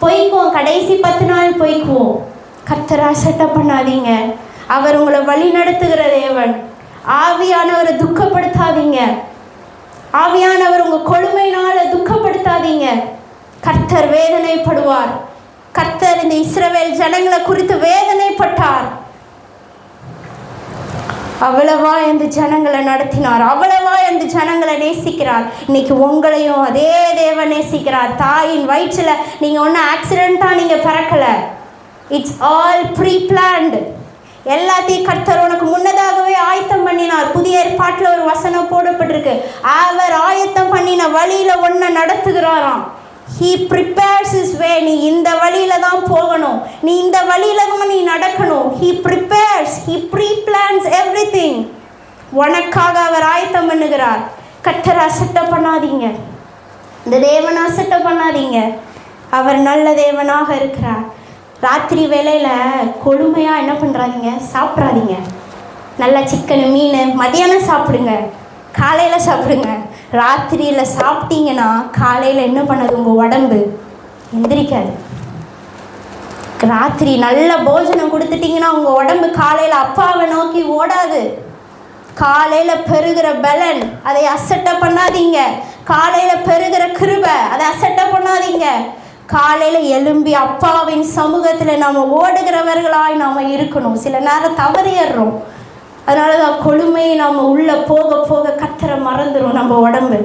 பொய்க்குவோம் கடைசி 10 நாள் பொய்க்குவோம். கர்த்தரை அசட்டை பண்ணாதீங்க. அவர் உங்களை வழி நடத்துகிற தேவன். ஆவியானவரை துக்கப்படுத்தாதீங்க. ஆவியானவர் உங்கள் கொழுமையினால துக்கப்படுத்தாதீங்க. கர்த்தர் வேதனைப்படுவார். கர்த்தர் இந்த இஸ்ரவேல் ஜனங்களை குறித்து வேதனைப்பட்டார். அவ்வளவா அந்த ஜனங்களை நடத்தினார், அவ்வளவா அந்த ஜனங்களை நேசிக்கிறார். இன்னைக்கு உங்களையும் அதே தேவன் நேசிக்கிறார். தாயின் வயிற்றில் நீங்கள் ஒன்றும் ஆக்சிடெண்ட்டாக நீங்கள் பிறக்கலை. It's all pre planned. எல்லாத்தையும் கர்த்தர் உனக்கு முன்னதாகவே ஆயத்தம் பண்ணினார். புதிய ஏற்பாட்டில் ஒரு வசனம் போடப்பட்டிருக்கு, அவர் ஆயத்தம் பண்ணின வழியில் ஒன்றை நடத்துகிறாராம். He prepares his way. நீ இந்த வழியில தான் போகணும், நீ இந்த வழியில தான் நீ நடக்கணும். He prepares, he pre-plans everything. உனக்காக அவர் ஆயத்தம் பண்ணுகிறார். கர்த்தரை அசட்டை பண்ணாதீங்க, இந்த தேவனை அசட்டை பண்ணாதீங்க. அவர் நல்ல தேவனாக இருக்கிறார். ராத்திரி வேளையில் கொழுமையாக என்ன பண்ணுறாதீங்க, சாப்பிட்றாதீங்க. நல்லா சிக்கன் மீன் மதியானம் சாப்பிடுங்க, காலையில் சாப்பிடுங்க. ராத்திரியில் சாப்பிட்டீங்கன்னா காலையில் என்ன பண்ணது, உங்கள் உடம்பு எந்திரிக்காது. ராத்திரி நல்ல போஜனம் கொடுத்துட்டிங்கன்னா உங்கள் உடம்பு காலையில் அப்பாவை நோக்கி ஓடாது. காலையில் பெறுகிற பலன் அதை அசட்டை பண்ணாதீங்க. காலையில் பெறுகிற கிருபை அதை அசட்டை பண்ணாதீங்க. காலையில் எழும்பி அப்பாவின் சமூகத்தில் நாம் ஓடுகிறவர்களாய் நாம் இருக்கணும். சில நேரம் தவறிடுறோம். அதனால தான் கொழுமையை நாம் உள்ளே போக போக கத்தரை மறந்துடும் நம்ம உடம்பு.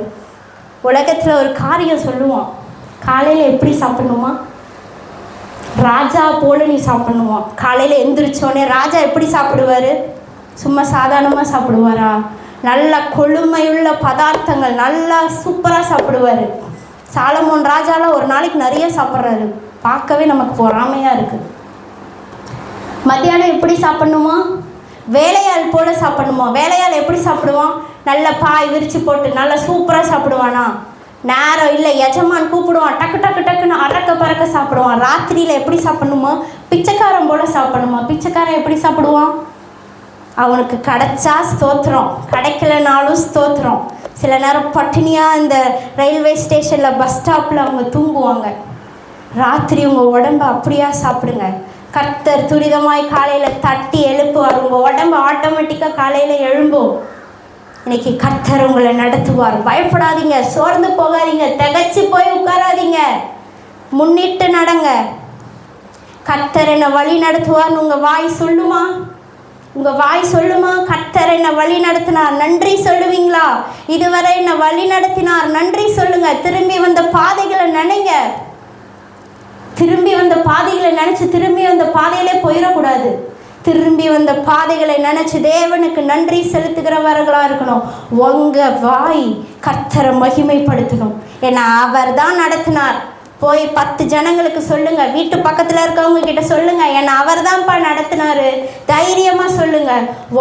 உலகத்தில் ஒரு காரியம் சொல்லுவான், காலையில் எப்படி சாப்பிடணுமா, ராஜா போல நீ சாப்பிடணுமா. காலையில் எந்திரிச்சோடனே ராஜா எப்படி சாப்பிடுவார், சும்மா சாதாரணமாக சாப்பிடுவாரா, நல்ல கொழுமையுள்ள பதார்த்தங்கள் நல்லா சூப்பராக சாப்பிடுவார். சாலமோன் ராஜாலாம் ஒரு நாளைக்கு நிறைய சாப்பிட்றாரு, பார்க்கவே நமக்கு பொறாமையாக இருக்குது. மத்தியானம் எப்படி சாப்பிடணுமா, வேலையாள் போல சாப்பிடணுமா. வேலையாள் எப்படி சாப்பிடுவான், நல்ல பாய் விரித்து போட்டு நல்லா சூப்பராக சாப்பிடுவானா. நேரம் இல்லை, எஜமான் கூப்பிடுவான், டக்கு டக்கு டக்குன்னு அறக்க பறக்க சாப்பிடுவான். ராத்திரியில் எப்படி சாப்பிடணுமா, பிச்சைக்காரன் போல சாப்பிடணுமா. பிச்சைக்காரன் எப்படி சாப்பிடுவான், அவனுக்கு கிடைச்சா ஸ்தோத்திரம், கிடைக்கலனாலும் ஸ்தோத்திரம். சில நேரம் பட்டினியாக இந்த ரயில்வே ஸ்டேஷனில் பஸ் ஸ்டாப்பில் அவங்க தூங்குவாங்க. ராத்திரி உங்கள் உடம்பை அப்படியா சாப்பிடுங்க. கர்த்தர் துரிதமாய் காலையில் தட்டி எழுப்புவார். உங்கள் உடம்பு ஆட்டோமேட்டிக்காக காலையில் எழும்பும். இன்னைக்கு கர்த்தர் உங்களை நடத்துவார். பயப்படாதீங்க, சோர்ந்து போகாதீங்க, திகச்சு போய் உட்காராதீங்க, முன்னிட்டு நடங்க. கர்த்தர் என்னை வழி நடத்துவார்னு உங்கள் வாய் சொல்லுமா, உங்கள் வாய் சொல்லுமா. கர்த்தர் என்னை வழி நடத்தினார், நன்றி சொல்லுவீங்களா. இதுவரை என்னை வழி நடத்தினார், நன்றி சொல்லுங்க. திரும்பி வந்த பாதைகளை நினைங்க. திரும்பி வந்த பாதைகளை நினச்சி திரும்பி வந்த பாதையிலே போயிடக்கூடாது. திரும்பி வந்த பாதைகளை நினச்சி தேவனுக்கு நன்றி செலுத்துகிறவர்களாக இருக்கணும். உங்கள் வாய் கர்த்தரை மகிமைப்படுத்தணும். ஏன்னா அவர் தான் நடத்தினார். போய் 10 ஜனங்களுக்கு சொல்லுங்க, வீட்டு பக்கத்தில் இருக்கவங்க கிட்ட சொல்லுங்க, ஏன்னா அவர் தான்ப்பா நடத்தினாரு. தைரியமாக சொல்லுங்க.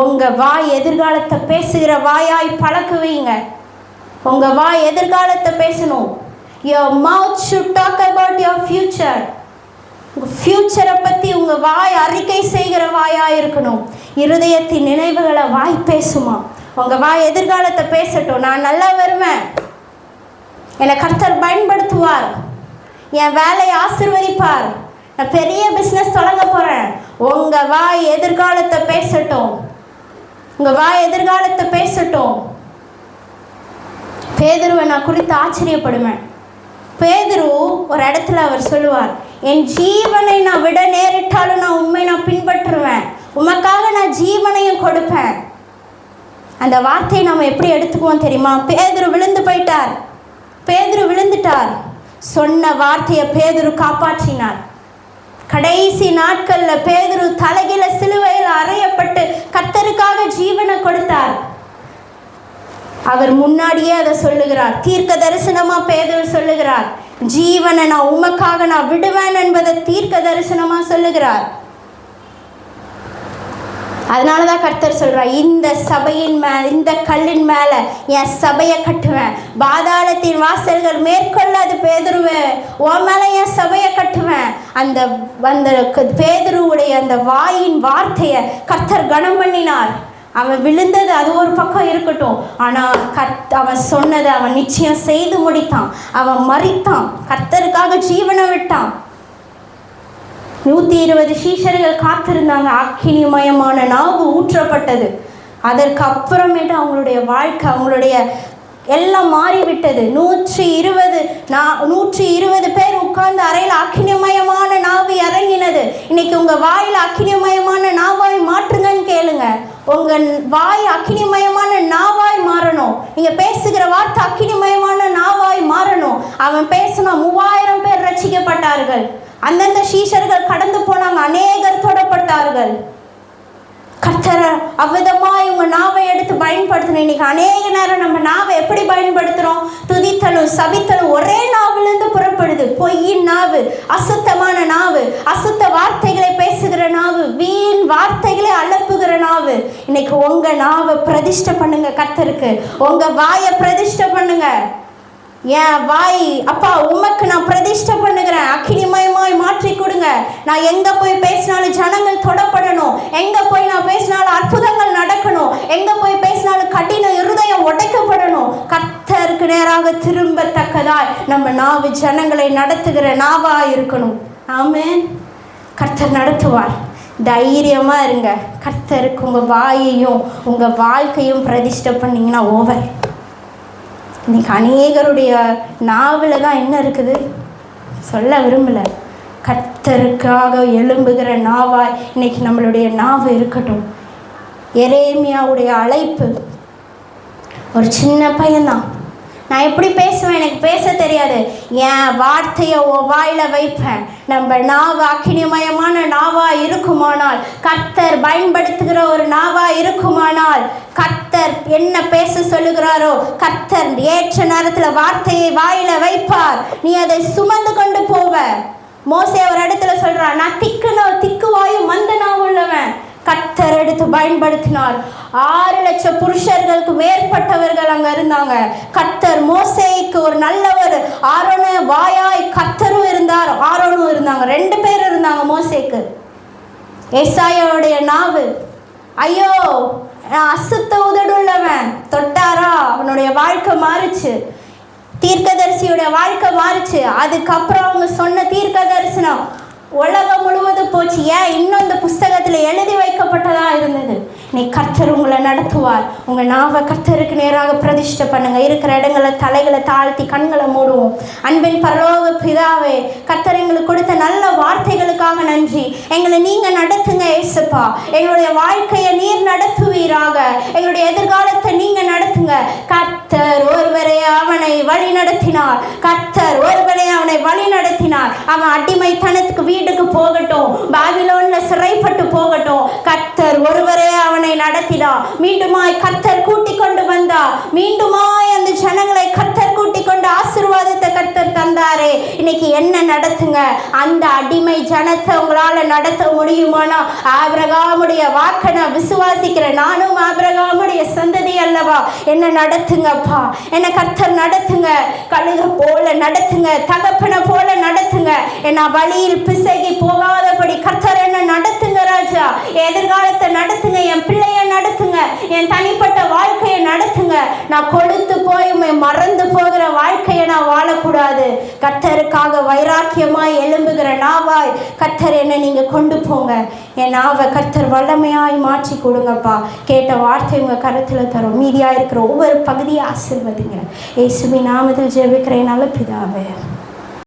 உங்கள் வாய் எதிர்காலத்தை பேசுகிற வாயாய் பழக்குவீங்க. உங்கள் வாய் எதிர்காலத்தை பேசணும். Your mouth should talk about your future. உங்கள் ஃப்யூச்சரை பற்றி உங்கள் வாய் அறிக்கை செய்கிற வாயாக இருக்கணும். இருதயத்தின் நினைவுகளை வாய் பேசுமா. உங்கள் வாய் எதிர்காலத்தை பேசட்டும். நான் நல்லா வருவேன், என்னை கர்த்தர் பயன்படுத்துவார், என் வேலையை ஆசீர்வதிப்பார், நான் பெரிய பிஸ்னஸ் தொடங்க போகிறேன். உங்கள் வாய் எதிர்காலத்தை பேசட்டும். உங்கள் வாய் எதிர்காலத்தை பேசட்டும். பேதுருவை நான் குறித்து ஆச்சரியப்படுவேன். பேதுரு ஒரு இடத்துல அவர் சொல்லுவார், என் ஜீவனை நான் விட நேரிட்டாலும் நான் உண்மை நான் பின்பற்றுவேன், உமக்காக நான் ஜீவனையும் கொடுப்பேன். அந்த வார்த்தையை நம்ம எப்படி எடுத்துக்குவோம் தெரியுமா. பேதுரு விழுந்து போயிட்டார், பேதுரு விழுந்துட்டார். சொன்ன வார்த்தையை பேதுரு காப்பாற்றினார். கடைசி நாட்களில் பேதுரு தலைகில சிலுவையில் அறையப்பட்டு கர்த்தருக்காக ஜீவனை கொடுத்தார். அவர் முன்னாடியே அதை சொல்லுகிறார். தீர்க்க தரிசனமா பேதுரு சொல்லுகிறார், ஜீவனை நான் உமக்காக நான் விடுவேன் என்பதை தீர்க்க தரிசனமா சொல்லுகிறார். அதனாலதான் கர்த்தர் சொல்றார், இந்த சபையின் மேல, இந்த கல்லின் மேல என் சபையை கட்டுவேன், பாதாளத்தின் வாசல்கள் மேற்கொள்ளாது பேதுருவே, உன் மேல என் சபையை கட்டுவேன். அந்த பேதுருவுடைய அந்த வாயின் வார்த்தையை கர்த்தர் கனம் பண்ணினார். அவன் விழுந்தது அது ஒரு பக்கம் இருக்கட்டும், ஆனால் அவன் சொன்னதை அவன் நிச்சயம் செய்து முடித்தான். அவன் மரித்தான், கர்த்தருக்காக ஜீவனை விட்டான். 120 சீஷர்கள் காத்திருந்தாங்க. அக்கினிமயமான நாவு ஊற்றப்பட்டது. அதற்கு அப்புறமேட்டு அவங்களுடைய வாழ்க்கை, அவங்களுடைய எல்லாம் மாறிவிட்டது. 120 பேர் உட்கார்ந்து அறையில் அக்கினிமயமான நாவு இறங்கினது. இன்னைக்கு உங்கள் வாயில் அக்கினிமயமான நாவாய் மாற்றுங்கன்னு கேளுங்க. உங்கள் வாய் அக்கினிமயமான நாவாய் மாறணும். நீங்கள் பேசுகிற வார்த்தை அக்கினிமயமான நாவாய் மாறணும். அவன் பேசினா 3000 பேர் ரட்சிக்கப்பட்டார்கள். அந்தந்த சீஷர்கள் கடந்து போனாங்க, அநேகர் தொடப்பட்டார்கள். கர்த்தரை அவ்விதமாய் உங்கள் நாவை எடுத்து பயன்படுத்தணும். இன்னைக்கு அநேக நேரம் நம்ம நாவை எப்படி பயன்படுத்துகிறோம், துதித்தலும் சபித்தலும் ஒரே நாவிலிருந்து புறப்படுது. பொய்யின் நாவு, அசுத்தமான நாவு, அசுத்த வார்த்தைகளை பேசுகிற நாவு, வீண் வார்த்தைகளை அலப்புகிற நாவு. இன்னைக்கு உங்கள் நாவை பிரதிஷ்டை பண்ணுங்க கர்த்தருக்கு. உங்கள் வாயை பிரதிஷ்டை பண்ணுங்க. என் வாய் அப்பா உமக்கு நான் பிரதிஷ்டை பண்ணுகிறேன், அக்கினிமயமாய் மாற்றி கொடுங்க. நான் எங்க போய் பேசினாலும் ஜனங்கள் தொடப்படணும், எங்க போய் நான் பேசினாலும் அற்புதங்கள் நடக்கணும், எங்க போய் பேசினாலும் கடின இருதயம் உடைக்கப்படணும். கர்த்தருக்கு நேராக திரும்பத்தக்கதாய் நம்ம நாவு ஜனங்களை நடத்துகிற நாவா இருக்கணும். ஆமென். கர்த்தர் நடத்துவார். தைரியமா இருங்க. கர்த்தருக்கு உங்க வாயையும் உங்க வாழ்க்கையும் பிரதிஷ்டை பண்ணீங்கன்னா ஓவர். இன்னைக்கு அநேகருடைய நாவில் தான் என்ன இருக்குது சொல்ல விரும்பல. கர்த்தருக்காக எழும்புகிற நாவாய் இன்னைக்கு நம்மளுடைய நாவு இருக்கட்டும். எரேமியாவுடைய அழைப்பு, ஒரு சின்ன பையன்தான், நான் எப்படி பேசுவேன், எனக்கு பேச தெரியாது, என் வார்த்தையை வாயில வைப்பேன். நம்ம நாவு அக்கினிமயமான நாவா இருக்குமானால், கர்த்தர் பயன்படுத்துகிற ஒரு நாவா இருக்குமானால், கர்த்தர் என்ன பேச சொல்லுகிறாரோ கர்த்தர் ஏற்ற நேரத்தில் வார்த்தையை வாயில வைப்பார். நீ அதை சுமந்து கொண்டு போவ. மோசே ஒரு இடத்துல சொல்றான், நான் திக்கு வாயு மந்த நாவு உள்ளவன். கர்த்தர் எடுத்து பயன்படுத்தினார். 6 லட்சம் புருஷர்களுக்கு மேற்பட்டவர்கள் அங்க இருந்தாங்க. கர்த்தர் மோசேக்கு ஒரு நல்லவர், ஆரோனு வாயாய் கர்த்தரும் இருந்தார், ஆரோனும் இருந்தாங்க, 2 பேர் இருந்தாங்க மோசேக்கு. ஏசாயாவுடைய நாவு, ஐயோ அசுத்த உதடுள்ளவன், தொட்டாரா அவனுடைய வாழ்க்கை மாறுச்சு. தீர்க்கதரிசியோட வாழ்க்கை மாறுச்சு. அதுக்கப்புறம் அவங்க சொன்ன தீர்க்க தரிசனம் உலகம் முழுவதும் போச்சு. ஏன் இன்னும் இந்த புஸ்தகத்தில் எழுதி வைக்கப்பட்டதா இருந்தது. நீ கர்த்தர் உங்களை நடத்துவார். உங்கள் நாவை கர்த்தருக்கு நேராக பிரதிஷ்டை பண்ணுங்க. இருக்கிற இடங்களை தலைகளை தாழ்த்தி கண்களை மூடுவோம். அன்பின் பரலோக பிதாவே, கர்த்தர் எங்களுக்கு கொடுத்த நல்ல வார்த்தைகளுக்காக நன்றி. எங்களை நீங்கள் நடத்துங்க ஏசப்பா. எங்களுடைய வாழ்க்கையை நீர் நடத்துவீராக. எங்களுடைய எதிர்காலத்தை நீங்கள் நடத்துங்க. கர்த்தர் ஒருவரே அவனை வழி நடத்தினார். கர்த்தர் ஒருவரே அவனை வழி நடத்தினார். அவன் அடிமைத்தனத்துக்கு வீட்டுக்கு போகட்டும், பாபிலோன்ல சிறைப்பட்டு போகட்டும், கர்த்தர் ஒருவரே அவனை நடத்தினார். மீண்டுமாய் கர்த்தர் கூட்டிக் கொண்டு வந்தார். மீண்டுமாய் அந்த ஜனங்களை கர்த்தர் கூட்டிக் கொண்டு ஆசீர்வாதத்தை கர்த்தர் தந்தாரே. இன்னைக்கு என்ன நடத்துங்க. அந்த அடிமை ஜனத்தை உங்களால நடத்த முடியுமானா, ஆபிரகாமுடைய வாக்கை நான் விசுவாசிக்கிறேன். நானும் ஆபிரகாமுடைய சந்ததி அல்லவா. என்ன நடத்துங்கப்பா, என்ன கர்த்தர் நடத்துங்க. கழுக போல நடத்துங்க, தகப்பனை போல நடத்துங்க. என்ன வழியில் பிசகி போகாதபடி கர்த்தர் என்ன நடத்துங்க ராஜா. எதிர்காலத்தை நடத்துங்க, என் பிள்ளைய நடத்துங்க, என் தனிப்பட்ட வாழ்க்கையை நடத்துங்க. நான் கொழுத்து போய் மறந்து போகிற வாழ்க்கையை நான் வாழக்கூடாது. கர்த்தருக்காக வைராக்கியமாய் எழும்புகிற நாவாய் கர்த்தர் என்ன நீங்க கொண்டு போங்க. என் நாவை கர்த்தர் வல்லமையாய் மாற்றி கொடுங்கப்பா. கேட்ட வார்த்தை உங்க கருத்துல தரும். மீதியா இருக்கிற ஒவ்வொரு பகுதியை ஆசீர்வதிங்க. இயேசுவின் நாமத்தில் ஜெபிக்கிறேன் நல்ல பிதாவே.